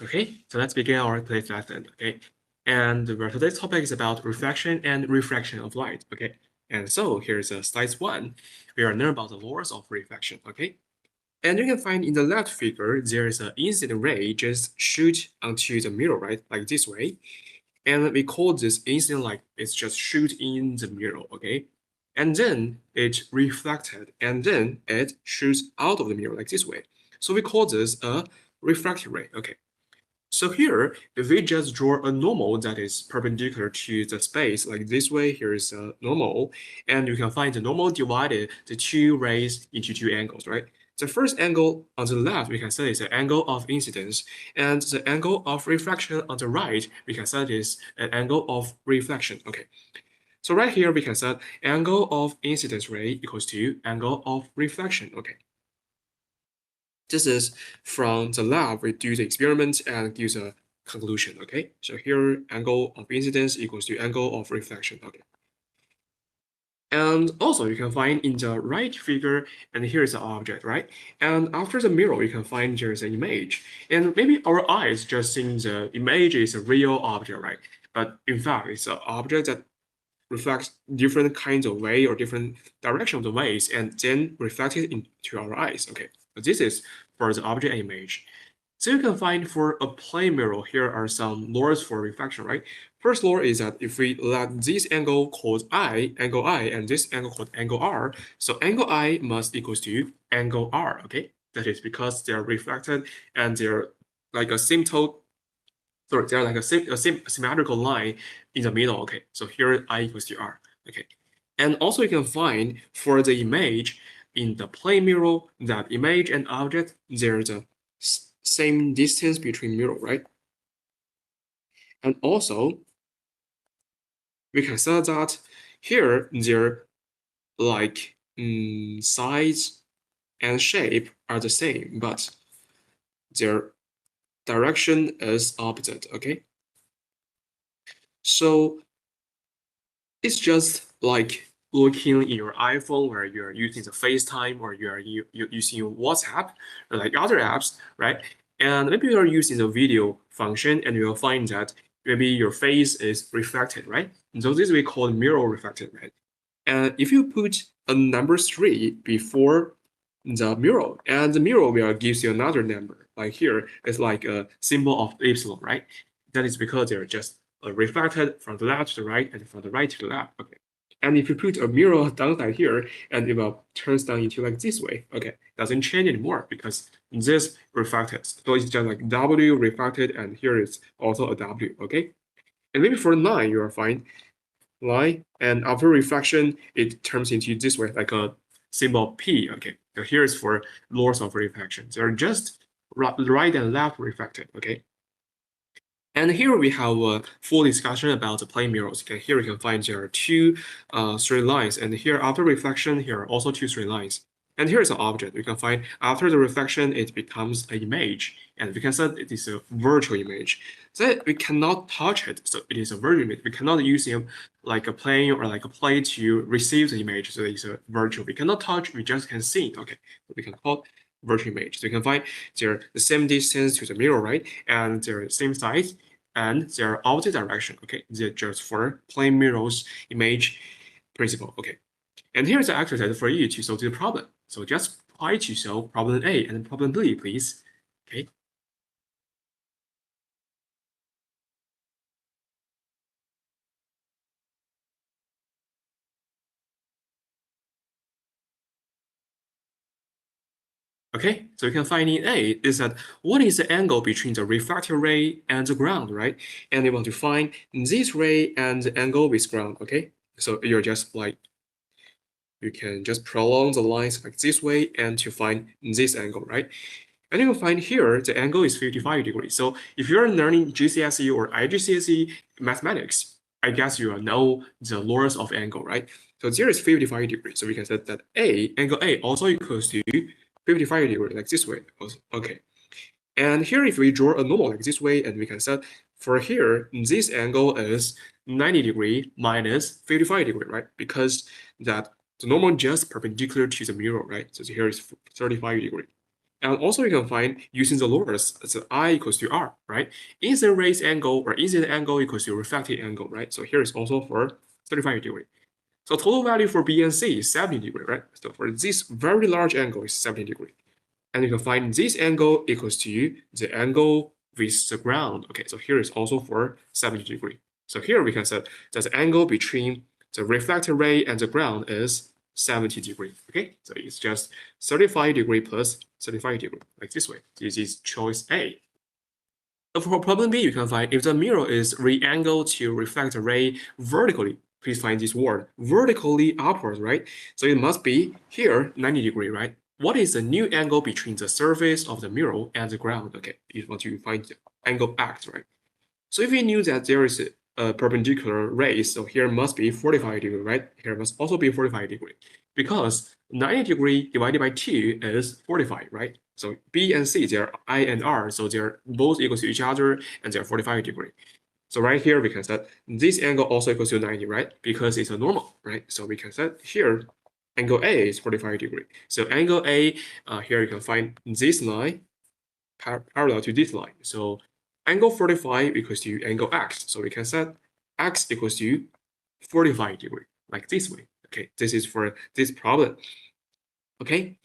Okay, so let's begin our today's lesson. Okay, and today's topic is about reflection and refraction of light. Okay, and so here's slide 1. We are learning about the laws of reflection. Okay, and you can find in the left figure there is an incident ray just shoot onto the mirror, right, like this way, and we call this incident light. It's just shoot in the mirror. Okay, and then it reflected, and then it shoots out of the mirror like this way. So we call this a refracted ray. Okay. So here, if we just draw a normal that is perpendicular to the space, like this way, here is a normal, and you can find the normal divided the two rays into two angles, right? The first angle on the left, we can say is the angle of incidence, and the angle of reflection on the right, we can set is an angle of reflection, okay? So right here, we can set angle of incidence ray equals to angle of reflection, okay? This is from the lab. We do the experiment and gives a conclusion. Okay, so here angle of incidence equals to angle of reflection. Okay, and also you can find in the right figure, and here is the object, right? And after the mirror, you can find there is an image, and maybe our eyes just think the image is a real object, right? But in fact, it's an object that reflects different kinds of way or different direction of the waves and then reflected into our eyes. Okay, so this is for the object image. So you can find for a plane mirror, here are some laws for reflection, right? First law is that if we let this angle called angle I, and this angle called angle R, so angle I must equals to angle R, okay? That is because they're reflected and they're like a simple sorry, they're like a symmetrical line in the middle. Okay, so here I equals to R. Okay, and also you can find for the image in the plane mirror that image and object there's a same distance between mirror, right? And also we can say that here their like size and shape are the same, but their direction is opposite. Okay, so it's just like looking in your iPhone where you're using the FaceTime or you're using WhatsApp or like other apps, right? And maybe you're using the video function and you'll find that maybe your face is reflected, right? And so this we call mirror reflected, right? And if you put a number 3 before the mirror, and the mirror will gives you another number, like here, it's like a symbol of epsilon, right? That is because they're just reflected from the left to the right and from the right to the left. Okay. And if you put a mirror downside here, and it will turns down into like this way. Okay, doesn't change anymore because this reflected. So it's just like W reflected, and here is also a W. Okay. And maybe for 9, you will find line, and after reflection, it turns into this way, like a symbol P. Okay, so here is for laws of reflection. They're just right and left reflected. Okay. And here we have a full discussion about the plane mirrors. Okay, here we can find there are two straight lines, and here after reflection, here are also two straight lines. And here is an object. We can find after the reflection, it becomes an image, and we can say it is a virtual image. So we cannot touch it, so it is a virtual image. We cannot use it like a plane or like a plate to receive the image, so it's a virtual. We cannot touch, we just can see it. Okay, so we can call virtual image. So you can find they're the same distance to the mirror, right? And they're the same size and they're opposite direction. Okay, they're just for plane mirrors image principle. Okay, and here's the exercise for you to solve the problem. So just try to solve problem A and problem B, please. Okay. Okay, so you can find in A is that what is the angle between the refracted ray and the ground, right? And you want to find this ray and the angle with ground, okay? So you're just like, you can just prolong the lines like this way and to find this angle, right? And you can find here, the angle is 55 degrees. So if you're learning GCSE or IGCSE mathematics, I guess you know the laws of angle, right? So there is 55 degrees. So we can say that angle A also equals to 55 degrees, like this way. Okay. And here, if we draw a normal like this way, and we can set for here, this angle is 90 degree minus 55 degree, right? Because that the normal just perpendicular to the mirror, right? So here is 35 degree. And also you can find using the laws, the I equals to R, right? Incident rays angle or incident angle equals to reflected angle, right? So here is also for 35 degree. So total value for B and C is 70 degree, right? So for this very large angle is 70 degree. And you can find this angle equals to the angle with the ground. Okay, so here is also for 70 degree. So here we can say that the angle between the reflected ray and the ground is 70 degree. Okay, so it's just 35 degree plus 35 degree, like this way. This is choice A. For problem B, you can find if the mirror is re-angled to reflect the ray vertically, please find this word, vertically upwards, right? So it must be here, 90 degree, right? What is the new angle between the surface of the mirror and the ground? Okay, you want to find the angle X, right? So if we knew that there is a perpendicular ray, so here must be 45 degree, right? Here must also be 45 degree because 90 degree divided by 2 is 45, right? So B and C, they're I and R, so they're both equal to each other and they're 45 degree. So right here, we can set this angle also equals to 90, right? Because it's a normal, right? So we can set here, angle A is 45 degree. So angle A, here you can find this line parallel to this line. So angle 45 equals to angle X. So we can set X equals to 45 degree, like this way. Okay, this is for this problem. Okay,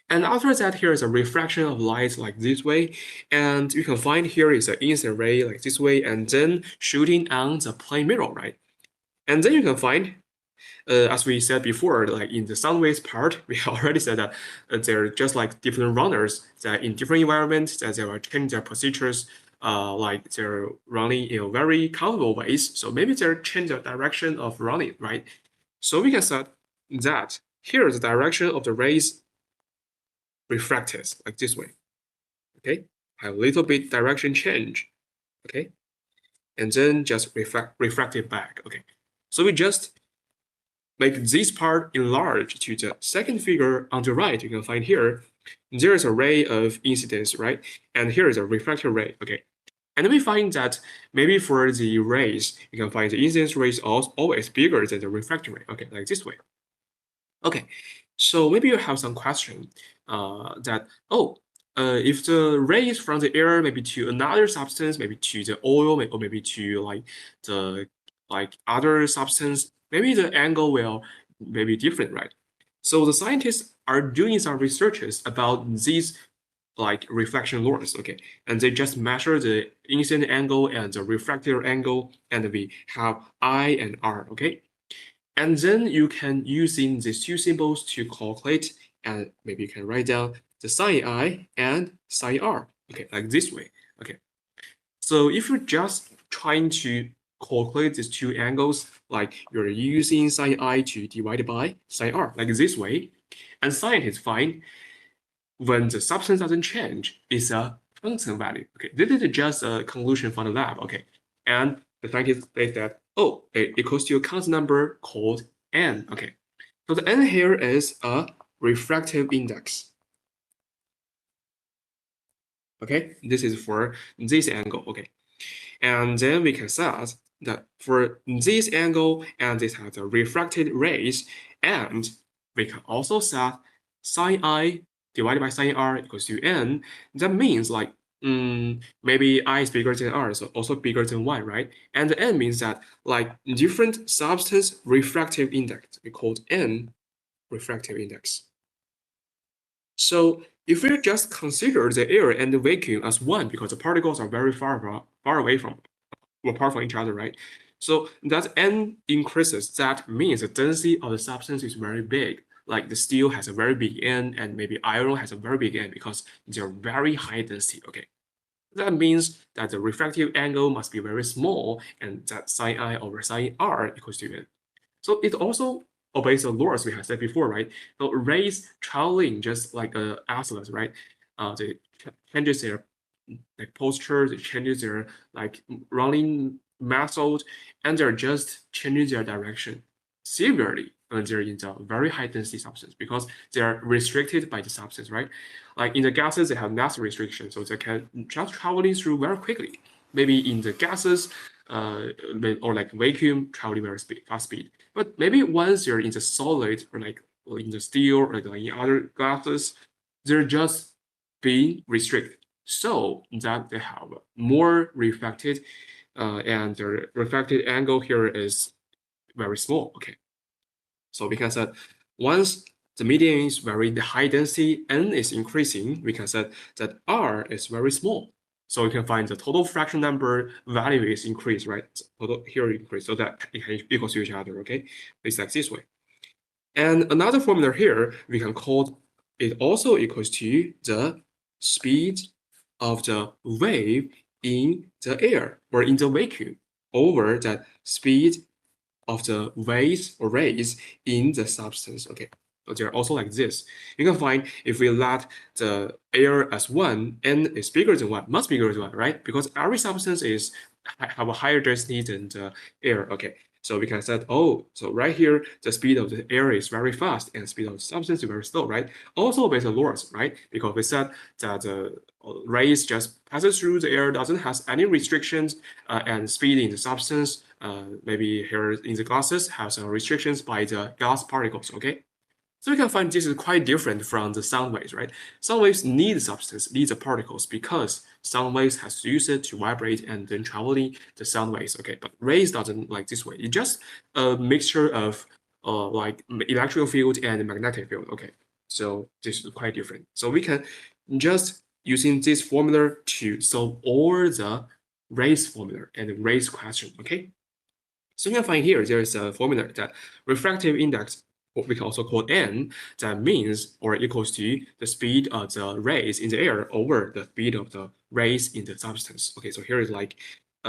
and after that, here is a refraction of light like this way. And you can find here is an incident ray like this way, and then shooting on the plane mirror, right? And then you can find, as we said before, like in the sound waves part, we already said that they're just like different runners that in different environments that they will change their procedures, like they're running in a very comfortable ways. So maybe they're change the direction of running, right? So we can say that here is the direction of the rays refracted like this way. Okay, have a little bit direction change. Okay, and then just refract it back. Okay, so we just make this part enlarge to the second figure on the right. You can find here there is a ray of incidence, right? And here is a reflected ray. Okay, and we find that maybe for the rays, you can find the incidence ray is always bigger than the reflected ray. Okay, like this way. Okay, so maybe you have some question that, if the rays from the air maybe to another substance, maybe to the oil, or maybe to like the other substance, maybe the angle will maybe different, right? So the scientists are doing some researches about these like reflection laws, okay, and they just measure the incident angle and the refracted angle, and we have I and R, okay. And then you can using these two symbols to calculate, and maybe you can write down the sine I and sine R. Okay, like this way. Okay. So if you're just trying to calculate these two angles, like you're using sine I to divide by sine R, like this way, and scientists find when the substance doesn't change, it's a constant value. Okay, this is just a conclusion from the lab. Okay, and the scientists say that, oh, it equals to a constant number called n. Okay, so the n here is a refractive index. Okay, this is for this angle. Okay, and then we can say that for this angle, and this has the refracted rays, and we can also set sine I divided by sine R equals to n. That means like maybe I is bigger than R, so also bigger than 1, right? And the n means that like different substance refractive index, we called n refractive index. So if we just consider the air and the vacuum as one, because the particles are very far away from apart from each other, right? So that n increases, that means the density of the substance is very big. Like the steel has a very big n, and maybe iron has a very big n because they're very high density. Okay, that means that the refractive angle must be very small, and that sine I over sine R equals to n. So it also obeys the laws we have said before, right? So rays traveling just like a atlas, right? They changes their like posture, they changes their like running method, and they're just changing their direction severely when they're in the very high density substance because they're restricted by the substance, right? Like in the gases, they have mass restriction, so they can just traveling through very quickly. Maybe in the gases, or like vacuum traveling very fast speed. But maybe once you're in the solid or like in the steel or like in other gases, they're just being restricted so that they have more reflected and the reflected angle here is very small. Okay. So we can say once the median is very high density, n is increasing, we can say that r is very small. So we can find the total fraction number value is increased, right? So total here increase so that it can equal to each other, okay? It's like this way. And another formula here, we can call it also equals to the speed of the wave in the air or in the vacuum over the speed of the waves or rays in the substance. Okay, so they're also like this. You can find if we let the air as one, n is bigger than one, much bigger than one, right? Because every substance is have a higher density than the air. Okay, so we can say, oh, so right here, the speed of the air is very fast and the speed of the substance is very slow, right? Also based on laws, right? Because we said that the rays just passes through the air, doesn't have any restrictions, and speed in the substance, maybe here in the glasses, have some restrictions by the gas particles, okay? So we can find this is quite different from the sound waves, right? Sound waves need substance, need the particles, because sound waves has to use it to vibrate and then traveling the sound waves, okay? But rays doesn't like this way. It's just a mixture of like electrical field and magnetic field, okay? So this is quite different. So we can just using this formula to solve all the rays formula and rays question, okay? So you can find here, there is a formula that refractive index, what we can also call n, that means or equals to the speed of the rays in the air over the speed of the rays in the substance. Okay, so here is like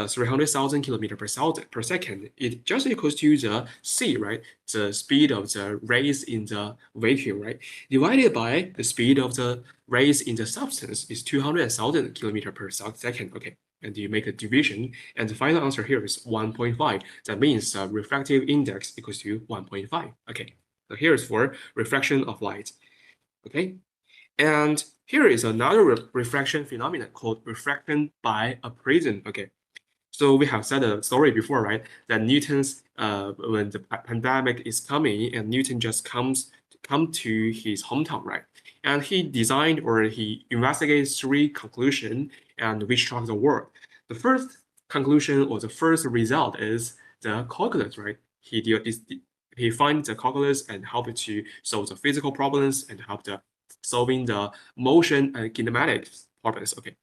300,000 kilometer per second. It just equals to the c, right? The speed of the rays in the vacuum, right? Divided by the speed of the rays in the substance is 200,000 kilometer per second. Okay, and you make a division, and the final answer here is 1.5. That means refractive index equals to 1.5. Okay, so here is for refraction of light. Okay, and here is another refraction phenomenon called refraction by a prism. Okay, so we have said a story before, right? That Newton's when the pandemic is coming and Newton just come to his hometown, right? And he designed or he investigated three conclusions and which shocked the world. The first conclusion or the first result is the calculus, right? He finds the calculus and helped to solve the physical problems and help the solving the motion and kinematics problems. Okay.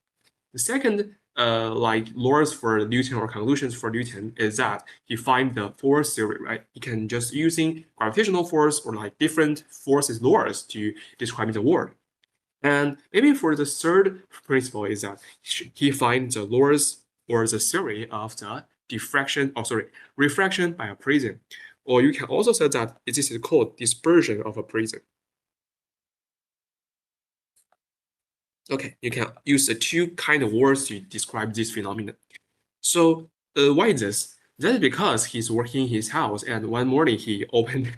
The second, like laws for Newton or conclusions for Newton is that he find the force theory, right? He can just using gravitational force or like different forces laws to describe the world. And maybe for the third principle is that he finds the laws or the theory of the refraction by a prism. Or you can also say that this is called dispersion of a prism. Okay, you can use the two kind of words to describe this phenomenon. So why is this? That is because he's working in his house, and one morning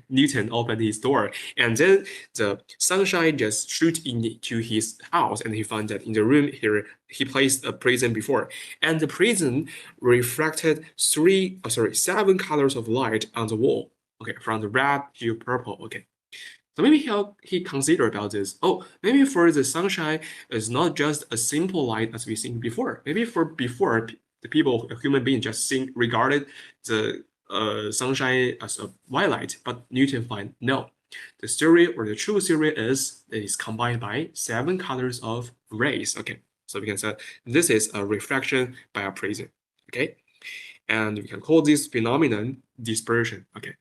Newton opened his door, and then the sunshine just shoot into his house, and he found that in the room here he placed a prism before, and the prism reflected seven colors of light on the wall. Okay, from the red to purple. Okay. So maybe he consider about this. Oh, maybe for the sunshine is not just a simple light as we seen before. Maybe for before the people, a human being just regarded the sunshine as a white light, but Newton find no. The theory or the true theory is it is combined by seven colors of rays. Okay, so we can say this is a refraction by a prism. Okay, and we can call this phenomenon dispersion. Okay.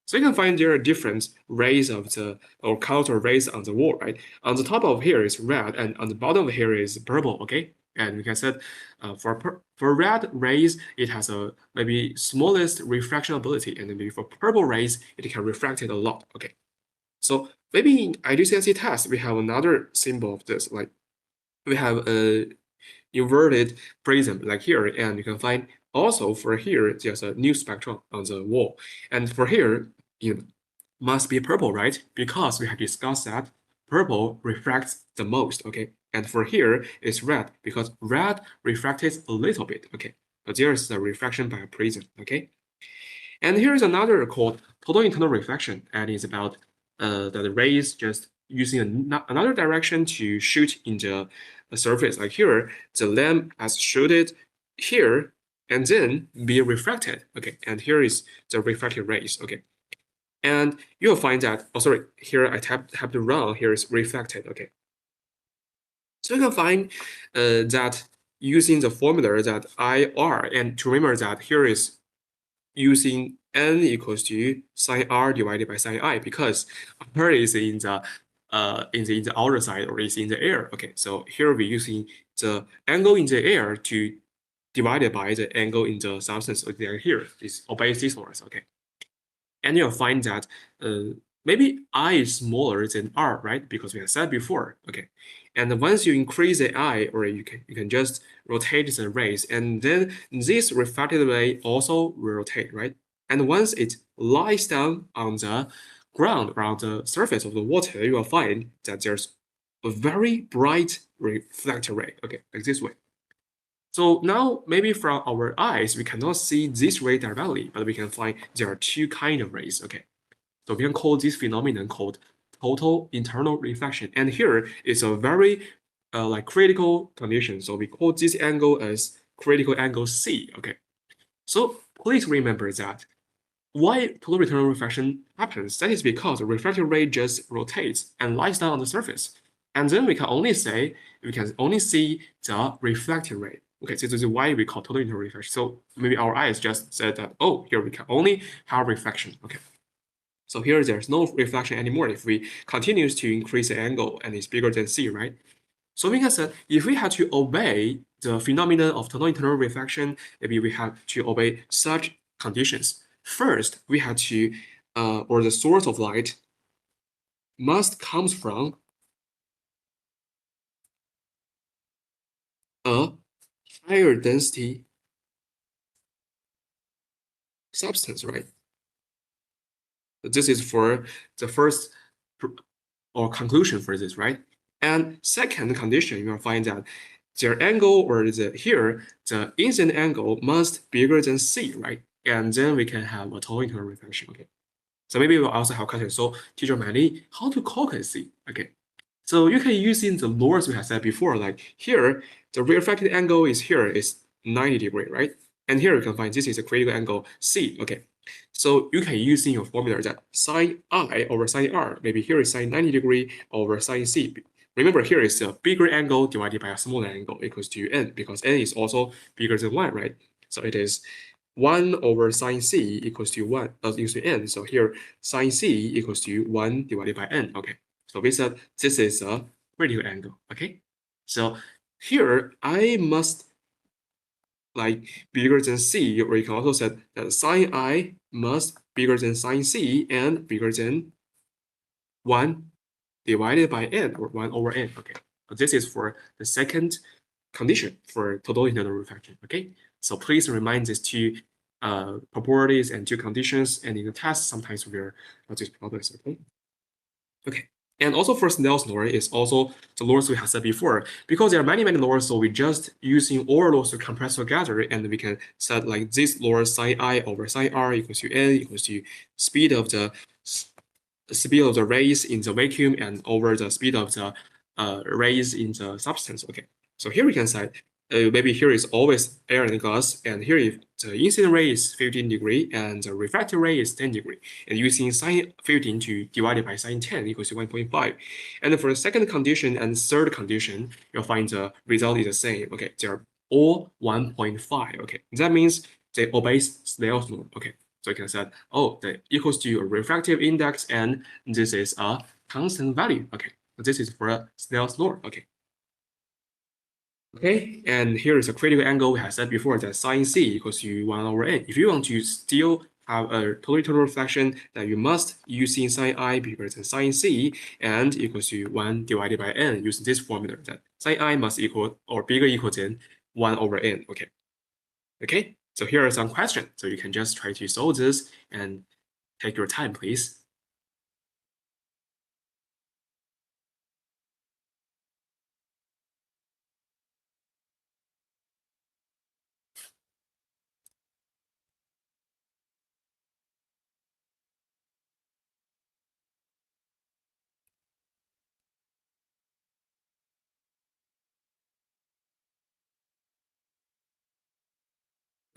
So you can find there are different rays of the or colors or rays on the wall, right? On the top of here is red, and on the bottom of here is purple. Okay, and we can say for red rays it has a maybe smallest refraction ability, and maybe for purple rays it can refract it a lot. Okay, so maybe in IGCSE test we have another symbol of this, like we have a inverted prism like here, and you can find also for here there's a new spectrum on the wall, and for here it must be purple, right? Because we have discussed that purple refracts the most, okay? And for here it's red because red refracts a little bit, okay? But there's a refraction by a prism, okay? And here's another called total internal reflection, and it's about that the rays just using another direction to shoot in the surface. Like here, the lamp has shooted here and then be reflected. Okay, and here is the reflected rays. Okay, and you'll find that, oh, sorry, here I tapped wrong. Here is reflected. Okay, so you can find that using the formula that IR, and to remember that here is using n equals to sine r divided by sine I, because r is in the outer side, or is in the air. Okay, so here we're using the angle in the air to divided by the angle in the substance. Okay, here this obeys these laws. Okay, and you'll find that maybe I is smaller than r, right? Because we have said before. Okay, and once you increase the I, or you can just rotate the rays, and then this reflected ray also will rotate, right? And once it lies down on the ground, around the surface of the water, you will find that there's a very bright reflected ray. Okay, like this way. So now maybe from our eyes, we cannot see this ray directly, but we can find there are two kind of rays. Okay, so we can call this phenomenon called total internal reflection. And here is a very like critical condition. So we call this angle as critical angle C. Okay, so please remember that why total internal reflection happens. That is because the reflected ray just rotates and lies down on the surface. And then we can only see the reflected ray. Okay, so this is why we call total internal reflection. So maybe our eyes just said that, oh, here we can only have reflection. Okay. So here there's no reflection anymore if we continues to increase the angle and it's bigger than C, right? So we can say if we had to obey the phenomenon of total internal reflection, maybe we have to obey such conditions. First, we had to, or the source of light must comes from a higher density substance, right? This is for the first or conclusion for this, right? And second condition, you will find that their angle, or here, the incident angle must bigger than C, right? And then we can have a total internal reflection. Okay. So maybe we'll also have question. So teacher Mai Lin, how to calculate C? Okay. So you can use in the laws we have said before, like here, the refracted angle is here is 90 degree, right? And here you can find this is a critical angle C. Okay. So you can use in your formula that sine I over sine R, maybe here is sine 90 degree over sine C. Remember here is a bigger angle divided by a smaller angle equals to n, because n is also bigger than 1, right? So it is 1 over sine C equals to 1, equals to n. So here sine C equals to 1 divided by n. Okay. So we said this is a critical angle. Okay. So here I must like bigger than C, or you can also say that sine I must bigger than sine C and bigger than 1 divided by n, or 1 over n. Okay, so this is for the second condition for total internal reflection. Okay, so please remind these two properties and two conditions, and in the test sometimes we'll these problems. Okay. Okay. And also for Snell's law is also the laws we have said before. Because there are many laws, so we just using all laws to compress together, and we can set like this law sine I over sine R equals to n equals to speed of the rays in the vacuum and over the speed of the rays in the substance. Okay, so here we can say maybe here is always air and glass, and here if the incident ray is 15 degree and the refracted ray is 10 degree, and using sine 15 to divide it by sine 10 equals to 1.5. And for the second condition and third condition, you'll find the result is the same. Okay, they're all 1.5. Okay, that means they obey Snell's law. Okay. So you can say, oh, the equals to a refractive index, and this is a constant value. Okay, this is for Snell's law. Okay. Okay, and here is a critical angle we have said before that sine C equals to 1 over n. If you want to still have a total reflection, then you must using sine I bigger than sine C and equals to 1 divided by n using this formula that sine I must equal or bigger equal than 1 over n. Okay. Okay, so here are some questions. So you can just try to solve this and take your time, please.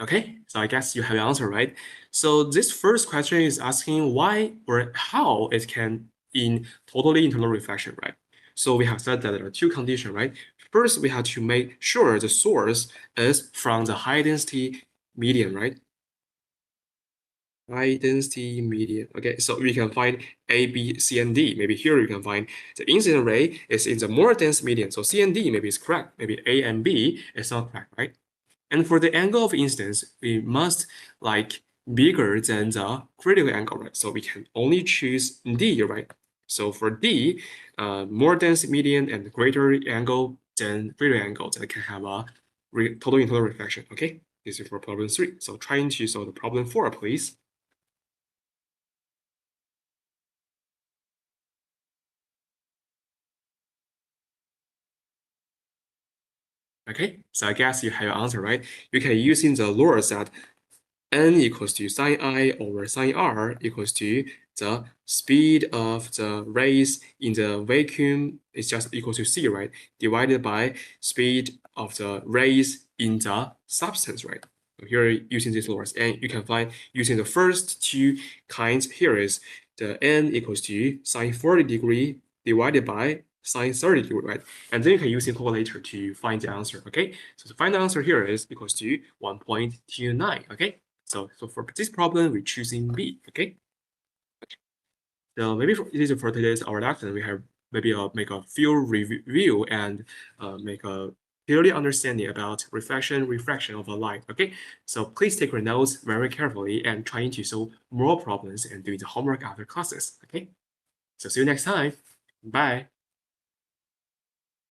Okay, so I guess you have the answer, right? So this first question is asking why or how it can in totally internal reflection, right? So we have said that there are two conditions, right? First, we have to make sure the source is from the high density medium, right? High density medium. Okay, so we can find A, B, C, and D. Maybe here you can find the incident ray is in the more dense medium. So C and D maybe is correct. Maybe A and B is not correct, right? And for the angle of incidence, we must like bigger than the critical angle, right? So we can only choose D, right? So for D, more dense median and greater angle than critical angle, that can have a total internal reflection. Okay, this is for problem 3. So trying to solve the problem 4, please. Okay, so I guess you have your answer, right? You can use in the laws that n equals to sine I over sine r equals to the speed of the rays in the vacuum is just equal to c, right? Divided by speed of the rays in the substance, right? So here using these laws, and you can find using the first two kinds here is the n equals to sine 40 degree divided by sine 30 degree, right? And then you can use the calculator to find the answer, okay? So the final answer here is equals to 1.29, okay? So for this problem, we're choosing B, okay? So maybe this is for today's our lesson. We have maybe make a few review and make a clearly understanding about refraction of a light, okay? So please take your notes very carefully and trying to solve more problems and do the homework after classes, okay? So see you next time. Bye.